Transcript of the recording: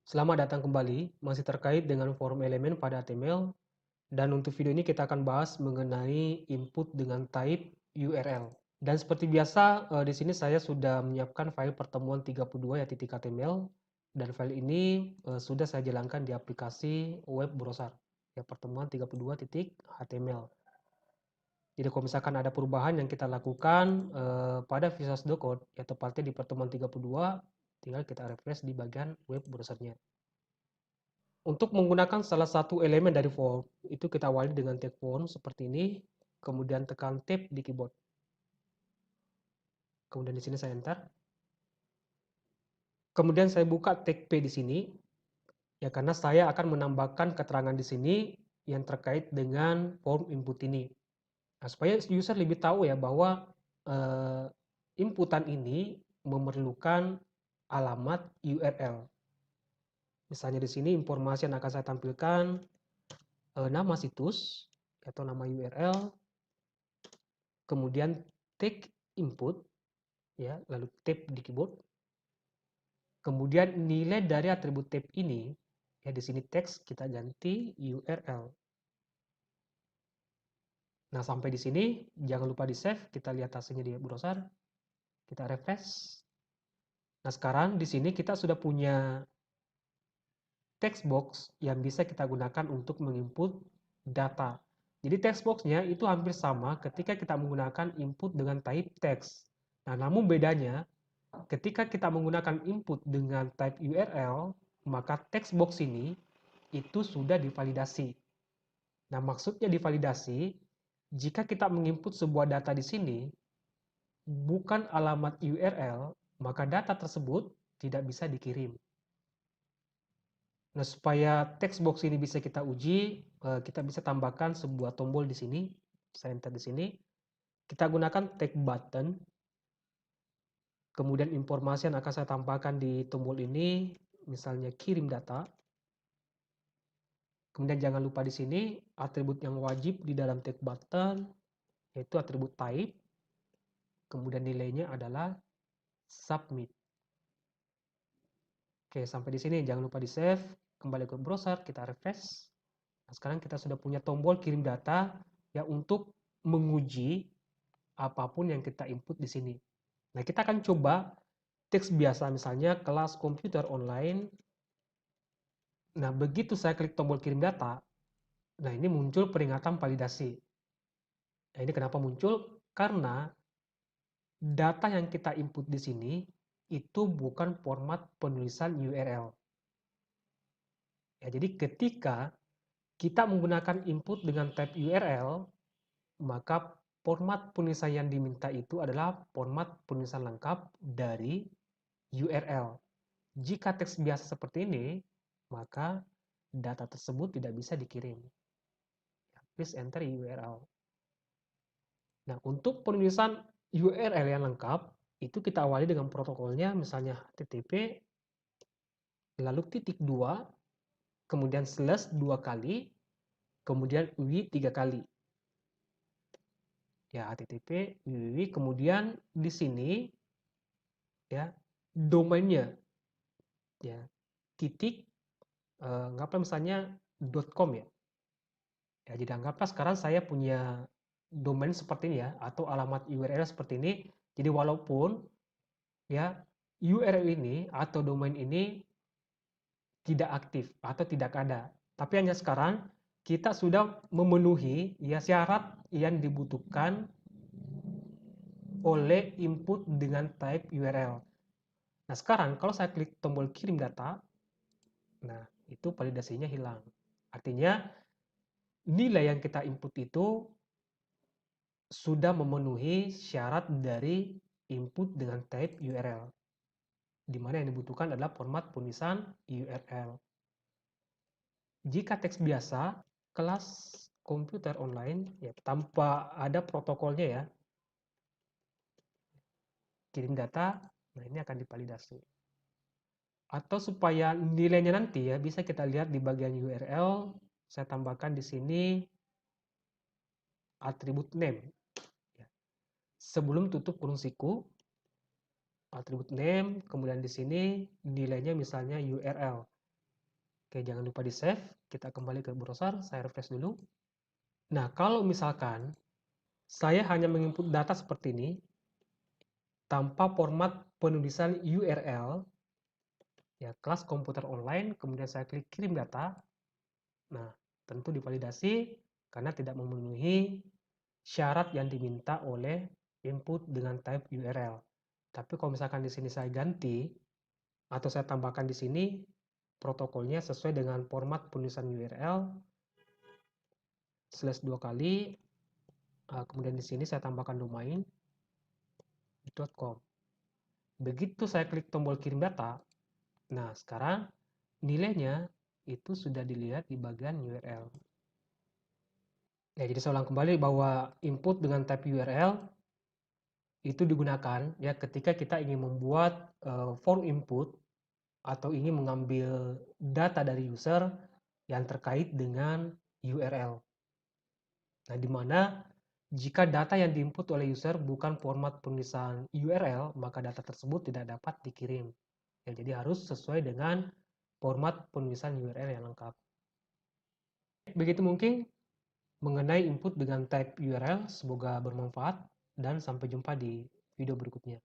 Selamat datang kembali, masih terkait dengan form elemen pada HTML, dan untuk video ini kita akan bahas mengenai input dengan type URL. Dan seperti biasa, di sini saya sudah menyiapkan file pertemuan 32 ya .html, dan file ini sudah saya jalankan di aplikasi web browser ya pertemuan 32.html. Jadi kalau misalkan ada perubahan yang kita lakukan pada Visual Studio Code, ya tepatnya di pertemuan 32, tinggal kita refresh di bagian web browsernya. Untuk menggunakan salah satu elemen dari form, itu kita awali dengan tag form seperti ini, kemudian tekan tab di keyboard. Kemudian di sini saya enter. Kemudian saya buka tag P di sini, ya karena saya akan menambahkan keterangan di sini yang terkait dengan form input ini. Nah, supaya user lebih tahu ya bahwa inputan ini memerlukan alamat URL. Misalnya di sini informasi yang akan saya tampilkan nama situs atau nama URL, kemudian tag input, ya, lalu tab di keyboard. Kemudian nilai dari atribut tab ini, ya di sini teks kita ganti URL. Nah, sampai di sini jangan lupa di save, kita lihat hasilnya di browser. Kita refresh. Nah, sekarang di sini kita sudah punya text box yang bisa kita gunakan untuk menginput data. Jadi text box-nya itu hampir sama ketika kita menggunakan input dengan type text. Nah, namun bedanya ketika kita menggunakan input dengan type URL, maka text box ini itu sudah divalidasi. Nah, maksudnya divalidasi, jika kita menginput sebuah data di sini, bukan alamat URL, maka data tersebut tidak bisa dikirim. Nah, supaya text box ini bisa kita uji, kita bisa tambahkan sebuah tombol di sini. Saya enter di sini. Kita gunakan tag button. Kemudian informasi yang akan saya tambahkan di tombol ini, misalnya kirim data. Kemudian jangan lupa di sini atribut yang wajib di dalam tag button yaitu atribut type. Kemudian nilainya adalah submit. Oke, sampai di sini jangan lupa di save, kembali ke browser, kita refresh. Nah, sekarang kita sudah punya tombol kirim data ya untuk menguji apapun yang kita input di sini. Nah, kita akan coba teks biasa misalnya kelas komputer online. Nah, begitu saya klik tombol kirim data, nah ini muncul peringatan validasi. Nah, ini kenapa muncul? Karena data yang kita input di sini itu bukan format penulisan URL. Ya, jadi ketika kita menggunakan input dengan type URL, maka format penulisan yang diminta itu adalah format penulisan lengkap dari URL. Jika teks biasa seperti ini, maka data tersebut tidak bisa dikirim. Please enter URL. Nah, untuk penulisan URL yang lengkap, itu kita awali dengan protokolnya, misalnya HTTP, lalu titik 2, kemudian slash 2 kali, kemudian UI 3 kali. Ya, HTTP, UI, kemudian di sini, ya, domainnya, ya, titik, anggaplah misalnya .com ya. Ya, jadi anggaplah sekarang saya punya domain seperti ini ya, atau alamat URL seperti ini. Jadi walaupun ya URL ini atau domain ini tidak aktif atau tidak ada, tapi hanya sekarang kita sudah memenuhi ya syarat yang dibutuhkan oleh input dengan type URL. Nah, sekarang kalau saya klik tombol kirim data, nah itu validasinya hilang. Artinya nilai yang kita input itu sudah memenuhi syarat dari input dengan type URL, di mana yang dibutuhkan adalah format penulisan URL. Jika teks biasa, kelas komputer online, ya tanpa ada protokolnya ya, kirim data, nah ini akan divalidasi. Atau supaya nilainya nanti ya bisa kita lihat di bagian URL, saya tambahkan di sini atribut name. Sebelum tutup kurung siku, atribut name, kemudian di sini nilainya misalnya URL. Oke, jangan lupa di save. Kita kembali ke browser, saya refresh dulu. Nah, kalau misalkan saya hanya menginput data seperti ini, tanpa format penulisan URL, ya kelas komputer online, kemudian saya klik kirim data. Nah, tentu divalidasi karena tidak memenuhi syarat yang diminta oleh input dengan type URL. Tapi kalau misalkan di sini saya ganti atau saya tambahkan di sini protokolnya sesuai dengan format penulisan URL /2 kali, kemudian di sini saya tambahkan domain.com. Begitu saya klik tombol kirim data, nah sekarang nilainya itu sudah dilihat di bagian URL. Ya, jadi saya ulang kembali bahwa input dengan type URL itu digunakan ya ketika kita ingin membuat form input atau ingin mengambil data dari user yang terkait dengan URL. Nah, di mana jika data yang diinput oleh user bukan format penulisan URL, maka data tersebut tidak dapat dikirim. Ya, jadi harus sesuai dengan format penulisan URL yang lengkap. Begitu mungkin mengenai input dengan type URL, semoga bermanfaat dan sampai jumpa di video berikutnya.